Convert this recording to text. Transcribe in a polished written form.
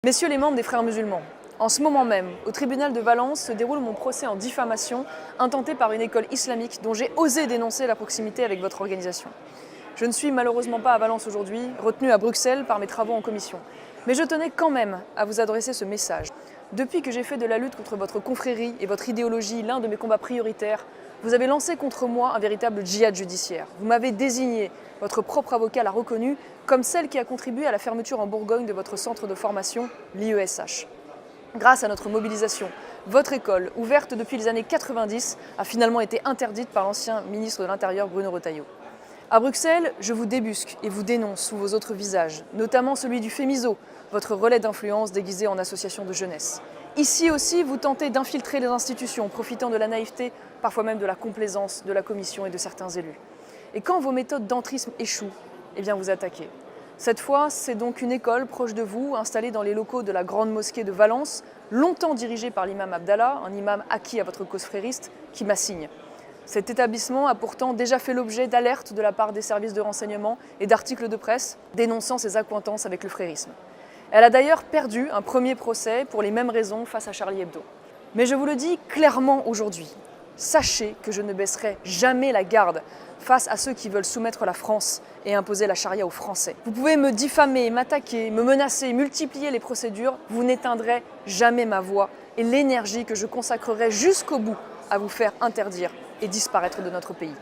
Messieurs les membres des Frères musulmans, en ce moment même, au tribunal de Valence se déroule mon procès en diffamation intenté par une école islamique dont j'ai osé dénoncer la proximité avec votre organisation. Je ne suis malheureusement pas à Valence aujourd'hui, retenu à Bruxelles par mes travaux en commission. Mais je tenais quand même à vous adresser ce message. Depuis que j'ai fait de la lutte contre votre confrérie et votre idéologie l'un de mes combats prioritaires, vous avez lancé contre moi un véritable djihad judiciaire. Vous m'avez désigné, votre propre avocat l'a reconnu, comme celle qui a contribué à la fermeture en Bourgogne de votre centre de formation, l'IESH. Grâce à notre mobilisation, votre école, ouverte depuis les années 90, a finalement été interdite par l'ancien ministre de l'Intérieur Bruno Retailleau. À Bruxelles, je vous débusque et vous dénonce sous vos autres visages, notamment celui du Fémiso, votre relais d'influence déguisé en association de jeunesse. Ici aussi, vous tentez d'infiltrer les institutions, profitant de la naïveté, parfois même de la complaisance de la Commission et de certains élus. Et quand vos méthodes d'entrisme échouent, eh bien vous attaquez. Cette fois, c'est donc une école proche de vous, installée dans les locaux de la Grande Mosquée de Valence, longtemps dirigée par l'imam Abdallah, un imam acquis à votre cause frériste, qui m'assigne. Cet établissement a pourtant déjà fait l'objet d'alertes de la part des services de renseignement et d'articles de presse dénonçant ses accointances avec le frérisme. Elle a d'ailleurs perdu un premier procès pour les mêmes raisons face à Charlie Hebdo. Mais je vous le dis clairement aujourd'hui, sachez que je ne baisserai jamais la garde face à ceux qui veulent soumettre la France et imposer la charia aux Français. Vous pouvez me diffamer, m'attaquer, me menacer, multiplier les procédures, vous n'éteindrez jamais ma voix et l'énergie que je consacrerai jusqu'au bout à vous faire interdire et disparaître de notre pays.